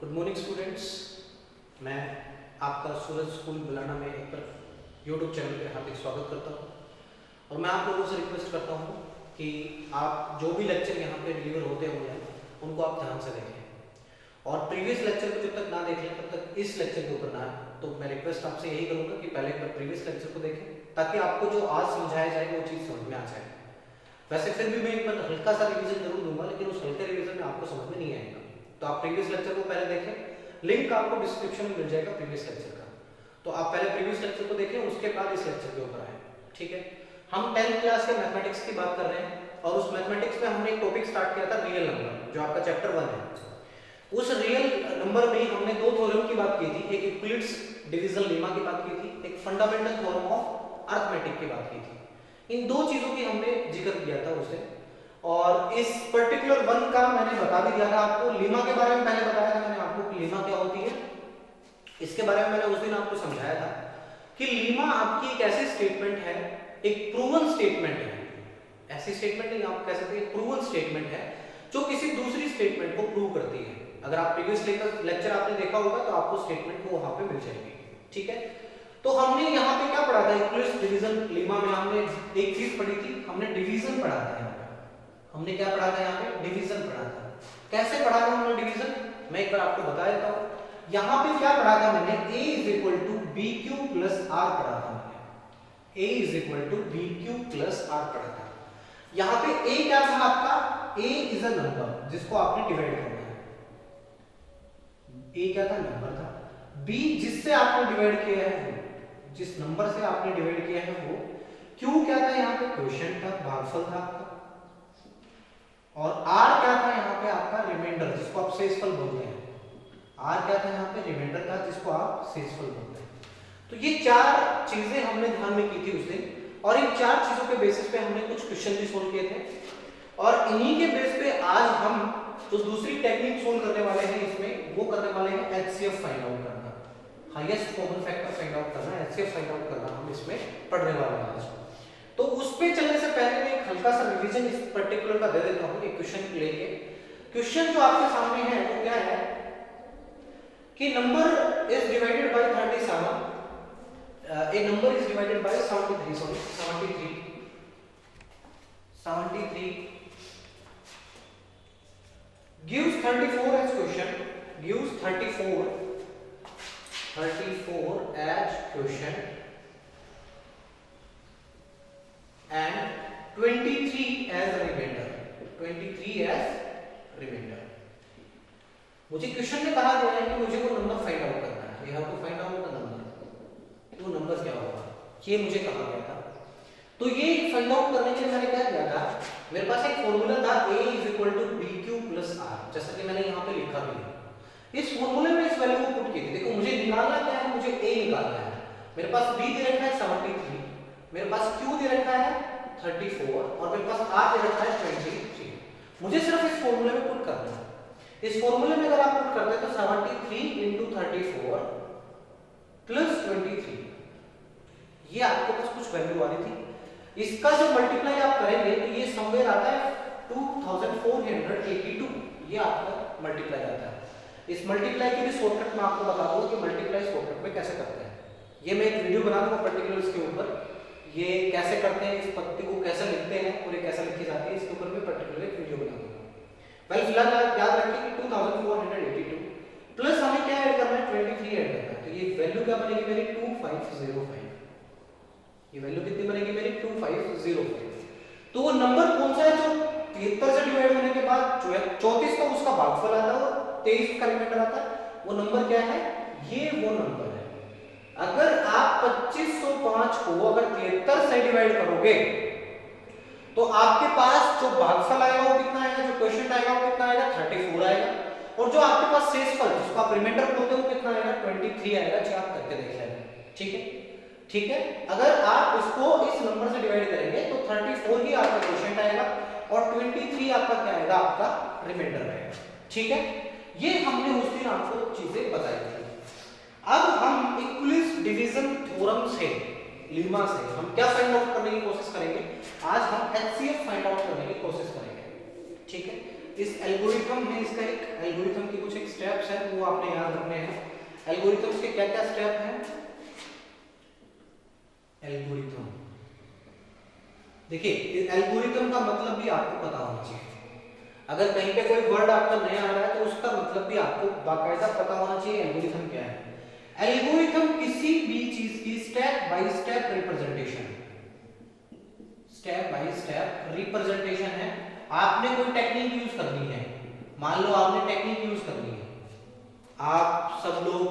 Good morning students, मैं आपका सूरज school बुलाना में एक बार यूट्यूब चैनल पे हार्दिक स्वागत करता हूँ। और मैं आप लोगों से रिक्वेस्ट करता हूँ कि आप जो भी लेक्चर यहाँ पे डिलीवर होते होंगे उनको आप ध्यान से देखें, और प्रीवियस लेक्चर को जब तक ना देख लें तब तक इस लेक्चर के ऊपर ना आए। तो मैं रिक्वेस्ट आपसे यही करूँगा कि पहले एक बार प्रीवियस लेक्चर को देखें ताकि आपको जो आज समझाया जाए वो चीज़ समझ में आ जाए। वैसे फिर भी मैं एक बार हल्का सा रिवीजन जरूर दूंगा, लेकिन उस हल्के रिवीजन में आपको समझ में नहीं आएगा। तो आप प्रीवियस लेक्चर को पहले देखें, लिंक आपको डिस्क्रिप्शन में मिल जाएगा प्रीवियस लेक्चर का। तो आप पहले प्रीवियस लेक्चर को देखें, उसके बाद इस लेक्चर के ऊपर आए। ठीक है, हम 10th क्लास के मैथमेटिक्स की बात कर रहे हैं, और उस मैथमेटिक्स में हमने एक टॉपिक स्टार्ट किया था रियल नंबर, जो आपका चैप्टर 1 है। उस रियल नंबर में हमने दो थ्योरम की बात की थी, एक यूक्लिड्स डिवीजन लेमा की बात की थी, एक फंडामेंटल थ्योरम ऑफ अरिथमेटिक की बात की थी। इन दो चीजों की हमने जिक्र किया था उसे, और इस पर्टिकुलर वन का मैंने बता भी दिया था आपको। लीमा के बारे में पहले बताया था मैंने आपको कि लीमा क्या होती है, इसके बारे में मैंने उस दिन आपको समझाया था कि लीमा आपकी एक ऐसी स्टेटमेंट है, एक प्रूवन स्टेटमेंट है। ऐसी स्टेटमेंट नहीं, आप कह सकते हैं प्रूवन स्टेटमेंट है जो किसी दूसरी स्टेटमेंट को प्रूव करती है। अगर आप प्रीवियस लेक्चर आपने देखा होगा तो आपको स्टेटमेंट को वहां पे मिल जाएगी। ठीक है, तो हमने यहाँ पे क्या पढ़ा था, यूक्लिड्स डिवीजन लेमा में हमने एक चीज पढ़ी थी, हमने डिवीजन पढ़ा था। यहाँ पे हमने क्या पढ़ा था, यहाँ पे डिवीजन पढ़ा था। कैसे पढ़ा था हमने डिवीजन, मैं एक बार आपको बता देता हूँ। यहाँ पे क्या पढ़ा था मैंने, a is equal to B Q plus R पढ़ा था मैंने। a is equal to B Q plus R पढ़ा था। यहाँ पे a क्या था आपका, a इज अ नंबर जिसको आपने डिवाइड करना है। a क्या था, नंबर था। b जिससे आपने डिवाइड किया है वो, जिस नंबर से आपने डिवाइड किया है वो। q क्या था, यहाँ पे क्वोशिएंट था, भागफल था आपका। और r क्या था यहाँ पे आपका, रिमाइंडर, जिसको आप शेषफल बोलते हैं। r क्या था यहाँ पे, रिमाइंडर था, जिसको आप शेषफल बोलते हैं। तो ये चार चीजें हमने ध्यान में की थी उस दिन, और इन चार चीजों के बेसिस पे हमने कुछ क्वेश्चन भी सोल्व किए थे। और इन्हीं के बेस पे आज हम जो दूसरी टेक्निक सोल्व करने वाले हैं इसमें, वो करने वाले हैं एचसीएफ फाइंड आउट करना, highest common factor find out करना, एचसीएफ फाइंड आउट करना हम इसमें पढ़ने वाले हैं आज। तो उस पे चलने से पहले मैं एक हल्का सा रिवीजन इस पर्टिकुलर का दे देता हूं, एक क्वेश्चन लेके। क्वेश्चन जो आपके सामने है वो क्या है कि number is divided by 37, a number is divided by 73 gives 34 as question, gives 34 as question and 23 as remainder, 23 as remainder। मुझे क्वेश्चन में कहा गया है कि मुझे वो नंबर फाइंड आउट करना है, you have to find out the number. वो नंबर क्या होगा ये मुझे कहा गया था। तो ये फाइंड आउट करने के लिए मैंने क्या किया था, मेरे पास एक फॉर्मूला था a is equal to B Q plus R, जैसा कि मैंने यहाँ पे लिखा भी है। इस फॉर्मूले में इस वैल्यू को पुट की थी। देखो मुझे निकालना क्या है, मुझे a निकालना है। मेरे पास b दे रखा है 73, मेरे पास q दे रखा है 34, और मेरे पास r दे रखा है 23। मुझे सिर्फ इस फॉर्मूले में पुट करना है। इस फॉर्मूले में अगर आप पुट करते हैं तो 73 into 34 प्लस 23, ये आपके पास कुछ वैल्यू आ रही थी। इसका जो मल्टीप्लाई आप करेंगे तो ये समवेयर आता है 2482, ये आपका मल्टीप्लाई आता है। इस मल्टीप्लाई की भी शॉर्टकट मैं आपको बता दूंगा कि मल्टीप्लाई शॉर्टकट में कैसे करते हैं। ये मैं एक वीडियो बना दूंगा पर्टिकुलर इसके ऊपर, ये कैसे करते हैं, इस पत्ती को कैसे लिखते हैं और ये कैसे लिखी जाती है, इसके ऊपर मैं पर्टिकुलर एक वीडियो बना दूंगा। पहले फिलहाल याद रखिए कि 2482 प्लस हमें क्या ऐड करना है, 23 ऐड करना है। तो ये वैल्यू क्या बनेगी मेरी, 2505। ये वैल्यू कितनी बनेगी मेरी, 2505। तो वो नंबर कौन सा है जो 73 से डिवाइड होने के बाद जो है 34 का उसका भागफल आता है और 23 का रिमाइंडर आता है, वो नंबर क्या है, ये वो नंबर है। अगर आप 2505 को अगर 73 से डिवाइड करोगे तो आपके पास जो भागफल आएगा वो कितना आएगा, जो क्वोशिएंट आएगा वो कितना आएगा, 34 आएगा, और जो आपके पास शेषफल जिसको आप रिमाइंडर बोलते हो कितना आएगा, 23 आएगा। जो आप करके देख लेंगे, ठीक है। ठीक है, अगर आप इसको इस नंबर से डिवाइड करेंगे तो 34 ही आपका क्वोशिएंट आएगा और 23 आपका क्या आएगा, आपका रिमाइंडर आएगा। ठीक है, ये हमने उस दिन आपको चीजें बताई थी। अब हम इक्विलिब्रियम डिवीजन थ्योरम से, लीमा से हम क्या फाइंड आउट करने की कोशिश करेंगे, आज हम एचसीएफ फाइंड आउट करने की कोशिश करेंगे। ठीक है, इस एल्गोरिथम में इसका एक एल्गोरिथम की कुछ एक स्टेप्स है वो आपने याद रखने हैं। एल्गोरिथम्स के क्या क्या स्टेप हैं? एल्गोरिथम, देखिए एल्गोरिथम का मतलब भी आपको पता होना चाहिए। अगर कहीं पे कोई वर्ड आपका नया आ रहा है तो उसका मतलब भी आपको बाकायदा पता होना चाहिए एल्गोरिथम क्या है। एल्गोरिथम किसी भी चीज की step by step representation, step by step representation है। आपने कोई टेक्निक यूज करनी है, मान लो आपने टेक्निक यूज करनी है, आप सब लोग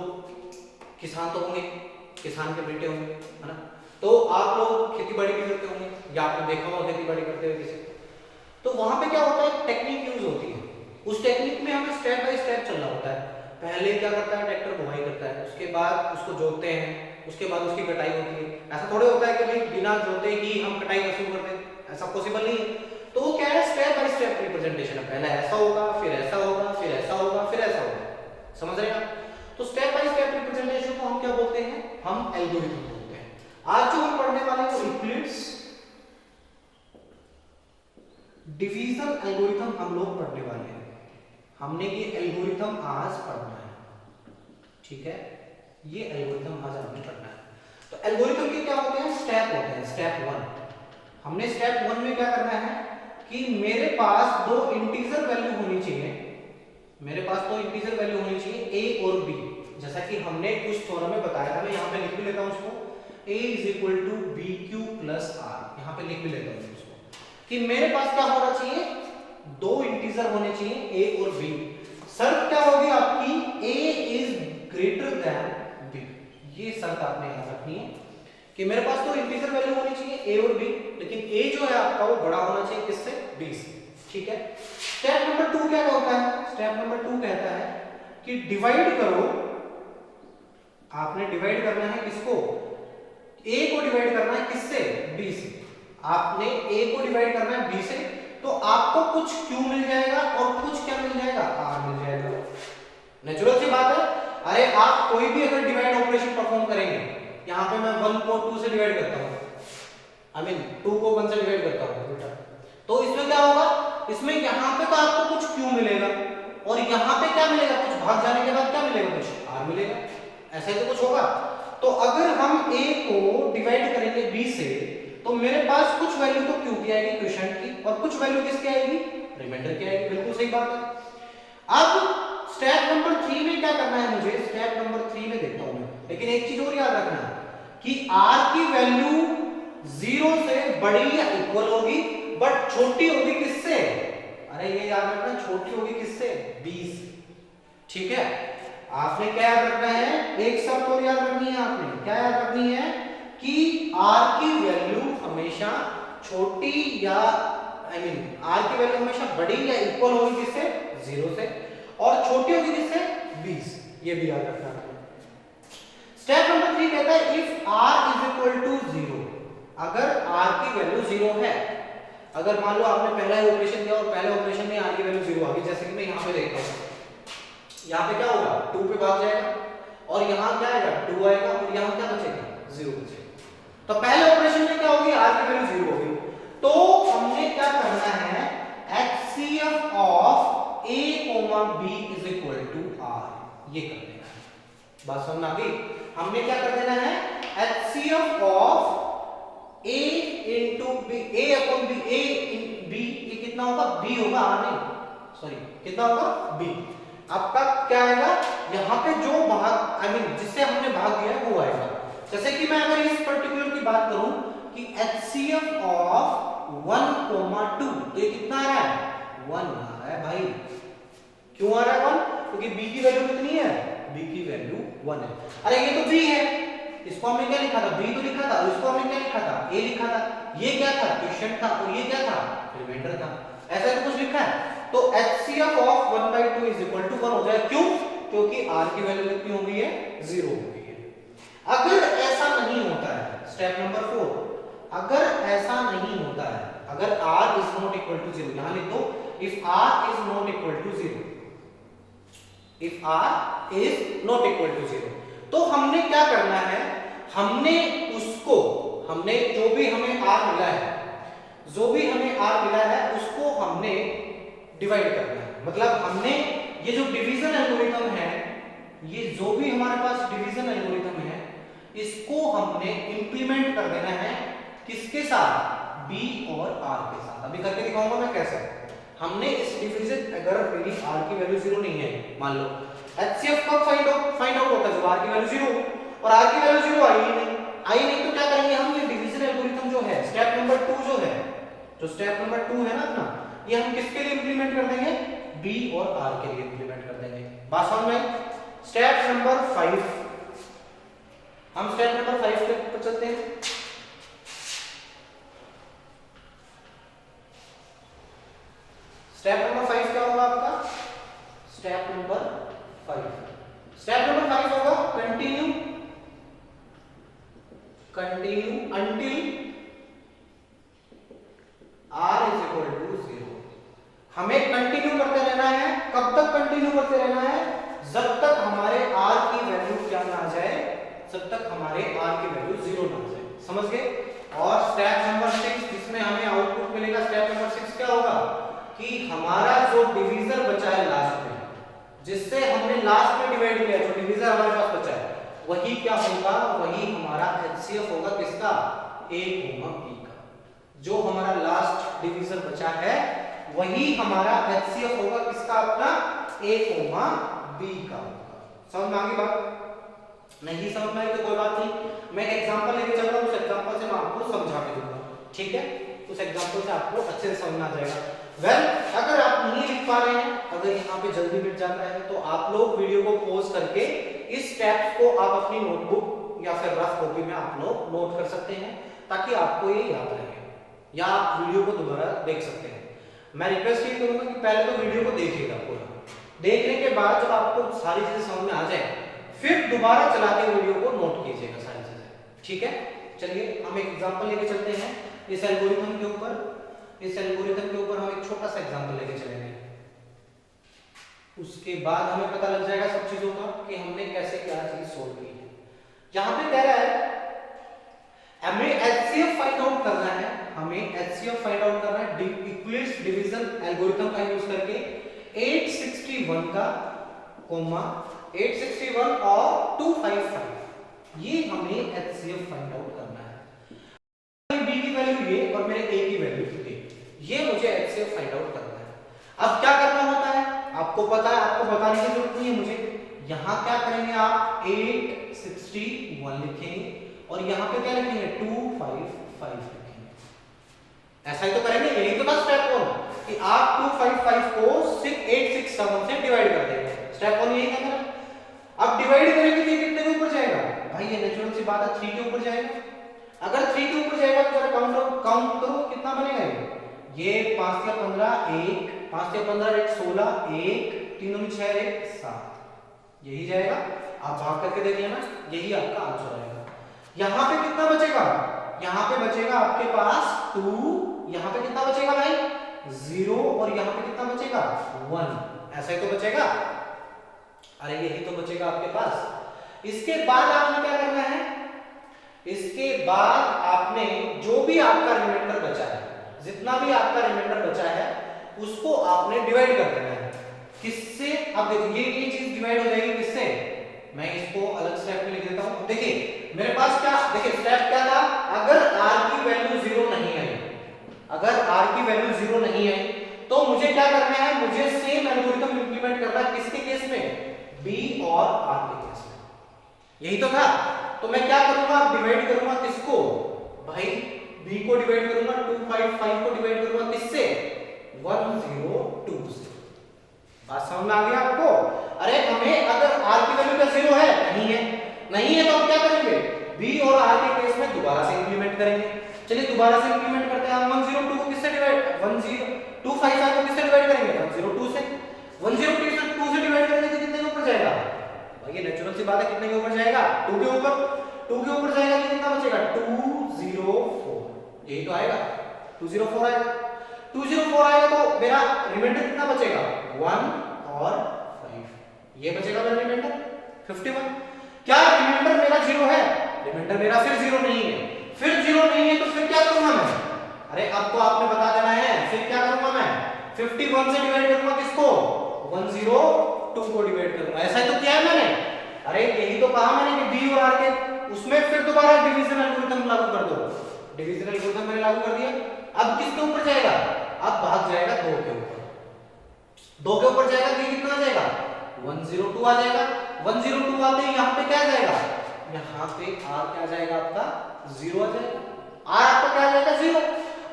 किसान तो होंगे, किसान के बेटे होंगे, है ना? तो आप लोग खेती बाड़ी भी करते होंगे या आपने देखा होगा खेती बाड़ी करते हुए किसी। तो वहां पे क्या होता है, टेक्निक यूज होती है, उस टेक्निक में हमें स्टेप बाय स्टेप चलना होता है। पहले क्या करता है, ट्रैक्टर बुवाई करता है, उसके बाद उसको जोतते हैं, उसके बाद उसकी कटाई होती है। ऐसा थोड़े होता है कि भाई बिना जोते ही हम कटाई कर शुरू करते हैं, ऐसा पॉसिबल नहीं है। तो वो क्या है, स्टेप बाय स्टेप रिप्रेजेंटेशन है, पहले ऐसा होगा, फिर ऐसा होगा, फिर ऐसा होगा, फिर ऐसा होगा। समझ रहे हैं आप? तो स्टेप बाय स्टेप रिप्रेजेंटेशन को हम क्या बोलते हैं, हम एल्गोरिथम बोलते हैं। आज जो हम पढ़ने वाले हैं वो यूक्लिड्स डिवीजन एल्गोरिथम हम लोग पढ़ने वाले हैं। हमने ये एल्गोरिथम आज पढ़ना है, ठीक है? ये एल्गोरिथम आज हमने पढ़ना है। तो एल्गोरिथम के क्या होते हैं, स्टेप होते हैं। स्टेप 1, हमने स्टेप 1 में क्या करना है कि मेरे पास दो इंटीजर वैल्यू होनी चाहिए, मेरे पास दो इंटीजर वैल्यू होनी चाहिए a और b। जैसा कि हमने कुछ थ्योरम में बताया था, मैं यहाँ पे लिख भी लेता हूँ उसको, a = bq + r, यहाँ पे लिख भी लेता हूँ उसको कि मेरे पास क्या होना चाहिए, दो इंटीजर होने चाहिए a और b। शर्त क्या होगी आपकी, a > b। ये शर्त आपने याद रखनी है कि मेरे पास तो इंटीजर वैल्यू होनी चाहिए a और b, लेकिन a जो है आपका वो बड़ा होना चाहिए किससे, b से, ठीक है? स्टेप नंबर 2 क्या होता है, स्टेप नंबर 2 कहता है कि डिवाइड करो, आपने डिवाइड करना है किसको, a को डिवाइड करना है किससे, b से। आपने a को डिवाइड करना है b से, तो आपको कुछ q मिल जाएगा और कुछ क्या मिल जाएगा, r मिल जाएगा। नेचुरल सी बात है। अरे आप कोई भी अगर डिवाइड ऑपरेशन परफॉर्म करेंगे, यहाँ पे मैं 1 को 2 से डिवाइड करता हूँ, आई मीन 2 को 1 से डिवाइड करता हूँ बेटा, तो इसमें क्या होगा, इसमें यहाँ पे तो आपको कुछ q मिलेगा और यहाँ पे क्या मिलेगा, कुछ भाग जाने के बाद क्या मिलेगा, कुछ r मिलेगा, ऐसा तो कुछ होगा। तो अगर हम a को डिवाइड करेंगे b से, तो मेरे पास कुछ वैल्यू तो q की आएगी, क्वोशिएंट की, और कुछ वैल्यू किसकी आएगी, रिमाइंडर की आएगी। बिल्कुल सही बात है। अब स्टेप नंबर 3 में क्या करना है मुझे, स्टेप नंबर 3 में देखता हूं मैं, लेकिन एक चीज और याद रखना कि r की वैल्यू 0 से बड़ी या इक्वल होगी, बट छोटी होगी किससे, अरे ये याद रखना, छोटी होगी किससे, 20, ठीक है? आपने क्या याद रखना है, एक शर्त और याद रखनी है, आपने क्या याद रखनी है कि r की वैल्यू हमेशा छोटी या आई मीन r की वैल्यू हमेशा बड़ी या इक्वल होगी किससे, 0 से, और छोटी होगी किससे, 20, ये भी याद रखना है। स्टेप नंबर 3 कहता है इफ r = 0, अगर r की वैल्यू 0 है, अगर मान लो आपने पहला ही ऑपरेशन किया और पहले ऑपरेशन में r की वैल्यू 0 आ गई, जैसे कि मैं यहाँ पे देखता हूँ, यहाँ पे क्या होगा, 2 पे भाग जाएगा और यहाँ क्या आएगा, 2 आएगा और यहाँ क्या बचेगा, 0 बचेगा। तो पहले ऑपरेशन में क्या होगी, r की वैल्यू 0 होगी, तो हमने क्या करना है, HCF of a, b = r, ये कर देना है। बात समझ आ गई? हमने क्या कर देना है, HCF of a × b, a/b, b, ये कितना होगा, b होगा, r नहीं, सॉरी, कितना होगा, b। आपका क्या आएगा, यहाँ पे जो भाग आई मीन जिससे हमने भाग दिया है वो आएगा। जैसे कि मैं अगर इस पर्टिकुलर की बात करूं कि HCF ऑफ 1, 2, तो ये कितना आ रहा है, 1 आ रहा है भाई। क्यों आ रहा है 1? क्योंकि b की वैल्यू कितनी है, b की वैल्यू 1 है। अरे ये तो b है, इसको हमने क्या लिखा था, b तो लिखा था, और इसको हमने क्या लिखा था, a लिखा था। ये क्या था, क्वोशिएंट था, और ये क्या था, रिमाइंडर था। ऐसा तो कुछ लिखा है। तो HCF ऑफ 1/2 = 1 हो जाए, क्यों, क्योंकि r की वैल्यू कितनी हो गई है, 0 हो गई है। अगर ऐसा नहीं होता है, स्टेप नंबर 4, अगर ऐसा नहीं होता है, अगर r ≠ 0, यहां लिख दो इफ r ≠ 0, इफ r ≠ 0, तो हमने क्या करना है, हमने उसको, हमने जो भी हमें r मिला है, जो भी हमें r मिला है उसको हमने डिवाइड करना है। मतलब हमने ये जो डिवीजन एल्गोरिथम है, ये जो भी हमारे पास डिवीजन एल्गोरिथम है, इसको हमने इंप्लीमेंट कर देना है किसके साथ, b और r के साथ। अभी करके दिखाऊंगा मैं कैसे। हमने इस डिवीजन, अगर मेरी r की वैल्यू 0 नहीं है, मान लो HCF कब फाइंड आउट होता है, जब r की वैल्यू 0, और r की वैल्यू 0 आई नहीं तो क्या करेंगे हम, ये डिवीजन एल्गोरिथम जो है, स्टेप नंबर 2 जो है, जो स्टेप नंबर 2 है ना अपना, ये हम किसके लिए इंप्लीमेंट कर देंगे, b और r के लिए इंप्लीमेंट कर देंगे। बात समझ में आई? स्टेप नंबर 5, हम स्टेप नंबर 5 पे चलते हैं। स्टेप नंबर 5 क्या होगा आपका, स्टेप नंबर 5 होगा continue until r is equal to 0। हमें कंटिन्यू करते रहना है। कब तक कंटिन्यू करते रहना है, जब तक हमारे r की वैल्यू क्या ना आ जाए, जब तक हमारे r की वैल्यू 0 ना आ जाए। समझ गए? और स्टेप नंबर 6 जिसमें हमें आउटपुट मिलेगा, स्टेप नंबर 6 क्या होगा कि हमारा जो डिवीजर बचा है लास्ट में, जिससे हमने लास्ट में डिवाइड किया, जो डिवीजर हमारे पास बचा है, वही क्या होगा, वही हमारा HCF होगा किसका, a, b का। जो हमारा लास्ट डिवीजर बचा है वही हमारा HCF होगा किसका, अपना a, b का। समझ में आ गई बात? नहीं समझ में आई तो कोई बात नहीं, मैं एक एग्जांपल लेके चल रहा हूं, उस एग्जांपल से मैं आपको समझा के दूंगा। ठीक है, उस एग्जांपल से आपको अच्छे से समझ में आ जाएगा। वेल, अगर आप नहीं लिख पा रहे हैं, अगर यहाँ पे जल्दी मिट जाता है, तो आप लोग वीडियो को पॉज करके इस स्टेप्स को आप अपनी नोटबुक या फिर रफ कॉपी में आप लोग नोट कर सकते हैं, ताकि आपको ये याद रहे, या आप वीडियो को दोबारा देख सकते हैं। मैं रिक्वेस्ट ये करूंगा कि पहले तो वीडियो को देखिएगा पूरा, देखने के बाद जब आपको सारी चीजें समझ में आ जाए, फिर दोबारा चला के वीडियो को नोट कीजिएगा सारी चीजें। ठीक है, चलिए हम एक एग्जांपल लेके चलते हैं इस एल्गोरिथम के ऊपर। इस एल्गोरिथम के ऊपर हम एक छोटा सा एग्जांपल लेके चलेंगे, उसके बाद हमें पता लग जाएगा सब चीजों का कि हमने कैसे क्या चीज सोल्व की है। यहां पे कह रहा है हमें HCF फाइंड आउट करना है, हमें HCF फाइंड आउट करना है यूक्लिड्स डिवीजन एल्गोरिथम का यूज करके 861 का, 861 और 255, ये हमें HCF फाइंड आउट करना है। b की वैल्यू ये और मेरे a की वैल्यू ये, ये मुझे HCF फाइंड आउट करना है। अब क्या करना होता है आपको पता है, आपको बताने की जरूरत नहीं है मुझे। यहां क्या करेंगे आप, 861 लिखेंगे और यहां पे क्या लिखेंगे, 255 लिखेंगे। ऐसा ही तो करेंगे, यही तो था स्टेप 1 कि आप 255 को 867 से डिवाइड कर देंगे। स्टेप 1 यही था मेरा। अब डिवाइड करेंगे तो ये कितने के ऊपर जाएगा भाई, ये नेचुरल सी बात है 3 के ऊपर जाएगा। अगर 3 के ऊपर जाएगा तो जरा काउंट करो कितना बनेगा ये 5 या 15, 1, 5 या 15, 1, 16, 1, 3 दूनी 6, 1, 7, यही जाएगा। आप भाग करके देख लेना, यही आपका आंसर आएगा। यहां पे कितना बचेगा, यहां पे बचेगा आपके पास 2, यहां पे कितना बचेगा भाई 0, और यहां पे कितना बचेगा 1, ऐसा ही तो बचेगा। अरे यही तो बचेगा आपके पास। इसके बाद आपने क्या करना है, इसके बाद आपने जो भी आपका रिमाइंडर बचा है, जितना भी आपका रिमाइंडर बचा है, उसको आपने डिवाइड कर देना है। किससे, अब देखिए ये चीज डिवाइड हो जाएगी किससे, मैं इसको अलग स्टेप में लिख देता हूं। देखिए मेरे पास क्या, देखिए स्टेप क्या था, अगर r की वैल्यू 0 नहीं आई, अगर r की वैल्यू 0 नहीं आई तो मुझे क्या करना है, मुझे सेम एल्गोरिथम इंप्लीमेंट करना है किसके केस में, b और r के केस में, यही तो था। तो मैं क्या करूंगा, डिवाइड करूंगा किसको भाई, b को डिवाइड करूंगा 255 को डिवाइड करूंगा किससे, 102 से। बात समझ में आ गया आपको? अरे हमें अगर r की वैल्यू क्या 0 है, नहीं है तो हम क्या करेंगे, b और r के केस में दोबारा से इंप्लीमेंट करेंगे। चलिए दोबारा से इंप्लीमेंट करते हैं। हम 102 को किससे डिवाइड, 255 को किससे डिवाइड करेंगे, 102 से। 102 से डिवाइड करेंगे तो कितने के ऊपर जाएगा भाई, ये नेचुरल सी बात है, कितने के ऊपर जाएगा, 2 के ऊपर। 2 के ऊपर जाएगा तो कितना बचेगा, 204, यही तो आएगा, 204 आएगा। 204 आएगा तो मेरा रिमाइंडर कितना बचेगा, 1 और 5, ये बचेगा मेरा रिमाइंडर 51। क्या रिमाइंडर मेरा 0 है, रिमाइंडर मेरा फिर 0 नहीं है, फिर 0 नहीं है तो फिर क्या करूंगा मैं, अरे अब तो आपने बता देना है, फिर क्या करूंगा मैं, 51 से डिवाइड करूंगा किसको, 102 को डिवाइड करूंगा। ऐसा ही तो किया है मैंने, अरे यही तो कहा मैंने कि बी और आर के उसमें फिर दोबारा डिवीजन एल्गोरिथम लागू कर दो। डिवीजन एल्गोरिथम मैंने लागू कर दिया। अब किसके ऊपर जाएगा, अब भाग जाएगा 2 के ऊपर। 2 के ऊपर जाएगा तो ये कितना आ जाएगा, 102 आ जाएगा। 102 आते ही यहाँ पे क्या आ जाएगा, यहाँ पे r क्या आ जाएगा आपका 0 आ जाएगा। r आपका क्या आ जाएगा 0।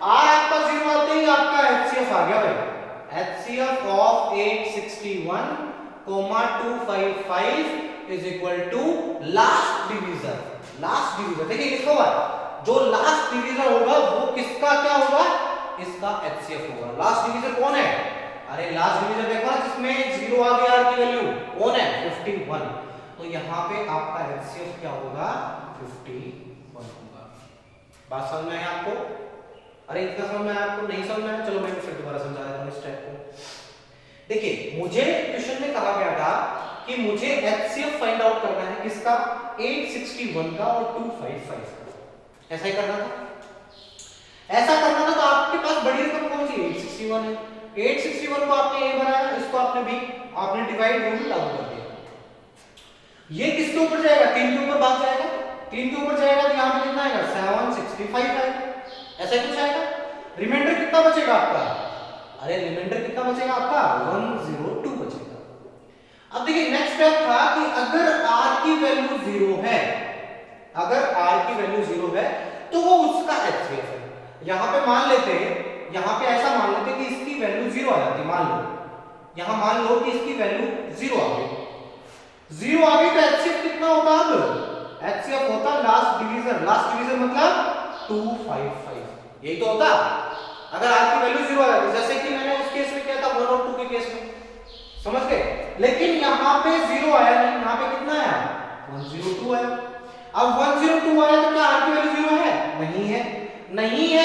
r आपका 0 आते ही आपका HCF आ गया भाई। HCF of 861, 255 is equal to last divisor. Last divisor देखिए किसका होगा, जो लास्ट डिवीजर होगा वो किसका क्या होगा, इसका HCF होगा। लास्ट डिवीजर कौन है, अरे लास्ट डिवीजर देखो ना जिसमें 0 आ गया r की वैल्यू, कौन है 51। तो यहाँ पे आपका HCF क्या होगा 51 होगा। बात समझ में आई आपको, अरे इतना समझ में आया आपको, नहीं समझ में आया चलो मैं फिर दोबारा समझा देता हूं इस टाइप को। देखिए मुझे क्वेश्चन में कहा गया था कि मुझे HCF फाइंड आउट करना है किसका, 861 का और 255 का। ऐसा ही करना था, ऐसा करना था। तो आपके पास बड़ी रकम कौन सी 861 है। 861 को आपने ए बनाया, इसको आपने बी, आपने डिवाइड रूल लागू कर दिया। ये किसके ऊपर जाएगा, 3 के ऊपर भाग जाएगा। 3 के ऊपर जाएगा तो यहां पे कितना आएगा 765 आएगा। ऐसा ही कुछ आएगा। रिमाइंडर कितना बचेगा आपका, अरे रिमाइंडर कितना बचेगा आपका 102 बचेगा। अब देखिए नेक्स्ट स्टेप था कि अगर r की वैल्यू 0 है, अगर r की वैल्यू 0 है तो वो उसका HCF है। यहां पे मान लेते, यहां पे ऐसा मान लेते कि इसकी वैल्यू 0 आ जाती, मान लो यहां मान लो कि इसकी वैल्यू 0 आ गई। 0 आ गई तो HCF कितना होता, अब HCF होता लास्ट डिवीजर। लास्ट डिवीजर मतलब 255, यही तो होता अगर r की वैल्यू 0 आ जाती, जैसे कि मैंने उस केस में किया था 1 और 2 के केस में, समझ गए। लेकिन यहां पे 0 आया नहीं, यहां पे कितना आया 102 आया। अब 102 आया तो क्या r की वैल्यू 0 है, नहीं है। नहीं है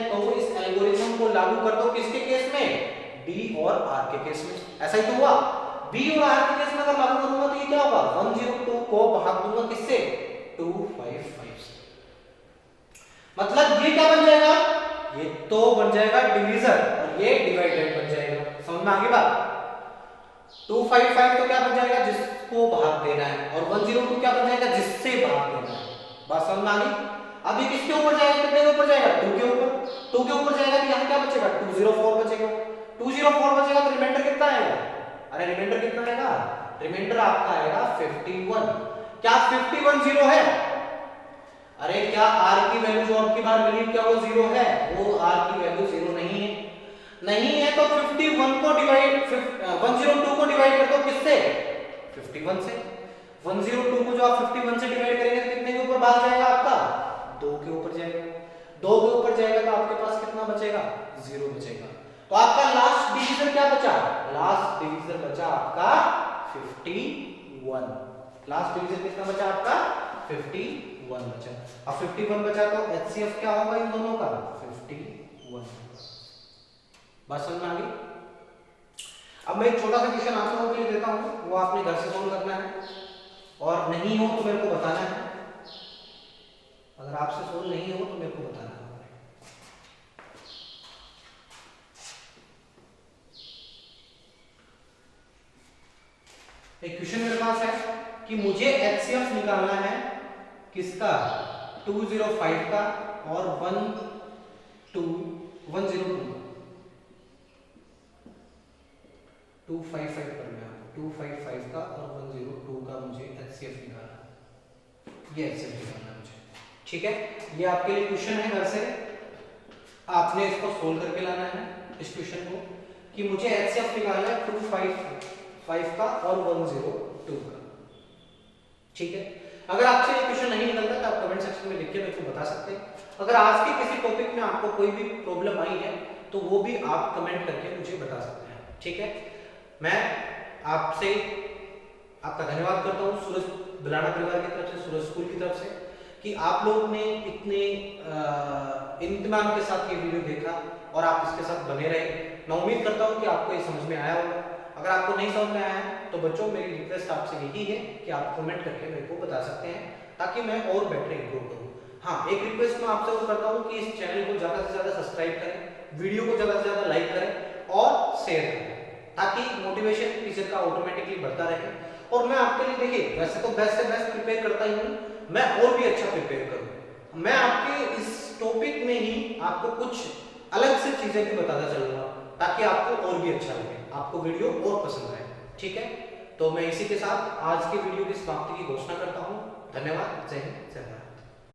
तो इस एल्गोरिथम को लागू कर दो किसके केस में, b और r के केस में। ऐसा ही तो हुआ, b और r के केस में अगर लागू करूंगा तो ये क्या होगा, 102 को भाग दूंगा किससे 255 से। मतलब ये क्या बन जाएगा, ये तो बन जाएगा डिवीजर और ये डिवाइडेड बन जाएगा। समझ में आ गई बात। 255 तो क्या बन जाएगा, जिसको भाग देना है, और 102 क्या बन जाएगा, जिससे भाग देना है। बात समझ में आ गई। अब ये किसके ऊपर जाएगा, कितने के ऊपर जाएगा 2 के ऊपर। 2 के ऊपर जाएगा तो यहां क्या बचेगा 204 बचेगा। 204 बचेगा तो रिमाइंडर कितना आएगा, अरे रिमाइंडर कितना आएगा, रिमाइंडर आपका आएगा 51। क्या 51 0 है, अरे क्या r की वैल्यू जो आपकी बार मिली क्या वो 0 है, वो r की वैल्यू 0 नहीं है। नहीं है तो 51 को डिवाइड 102 को डिवाइड कर दो किससे 51 से। 102 को जो आप 51 से डिवाइड करेंगे तो कितने के ऊपर भाग जाएगा आपका 2 के ऊपर जाएगा। 2 के ऊपर जाएगा तो आपके पास कितना बचेगा 0 बचेगा। तो आपका लास्ट डिवीजर क्या बचा, लास्ट डिवीजर बचा आपका 51। लास्ट डिवीजर कितना बचा आपका 51 बचा। अब 51 बचा तो HCF क्या होगा इन दोनों का 51। बात समझ में आ गई। अब मैं एक छोटा सा क्वेश्चन आप लोगों के लिए देता हूं, वो आपने घर से सॉल्व करना है, और नहीं हो तो मेरे को बताना है। अगर आपसे सोल्व नहीं हो तो मेरे को बताना है। एक क्वेश्चन मेरे पास है कि मुझे HCF निकालना है किसका 205 का और 102 255 कर लिया 255 का और 102 का मुझे HCF निकालना है। ये HCF निकालना है मुझे, ठीक है। ये आपके लिए क्वेश्चन है, घर से आपने इसको सोल्व करके लाना है इस क्वेश्चन को कि मुझे HCF निकालना है 255 का और 102 का, ठीक है। अगर आपसे ये क्वेश्चन नहीं निकलता तो आप कमेंट सेक्शन में लिख के मेरे को बता सकते हैं। अगर आज के किसी टॉपिक में आपको कोई भी प्रॉब्लम आई है तो वो भी आप कमेंट करके मुझे बता सकते हैं, ठीक है। मैं आपसे आपका धन्यवाद करता हूँ सूरज बिलाना परिवार की तरफ से, सूरज स्कूल की तरफ से, कि आप लोग ने इतने इंतजाम के साथ ये वीडियो देखा और आप इसके साथ बने रहे। मैं उम्मीद करता हूँ कि आपको ये समझ में आया होगा। अगर आपको नहीं समझ में आया है तो बच्चों मेरी रिक्वेस्ट आपसे यही है कि आप कमेंट करके मेरे को बता सकते हैं ताकि मैं और बेटर इंप्रूव करूँ। हाँ, एक रिक्वेस्ट मैं आपसे और करता हूँ कि इस चैनल को ज़्यादा से ज़्यादा सब्सक्राइब करें वीडियो को ज़्यादा से ज़्यादा लाइक करें और शेयर करें, ताकि मोटिवेशन टीचर का ऑटोमेटिकली बढ़ता रहे। और मैं आपके लिए देखिए वैसे तो बेस्ट से बेस्ट प्रिपेयर करता ही हूँ, मैं और भी अच्छा प्रिपेयर करूँ। मैं आपके इस टॉपिक में ही आपको कुछ अलग से चीज़ें भी बताता चलूँगा, ताकि आपको और भी अच्छा लगे, आपको वीडियो और पसंद आए। ठीक है, तो मैं इसी के साथ आज के वीडियो की समाप्ति की घोषणा करता हूँ। धन्यवाद। जय हिंद, जय भारत।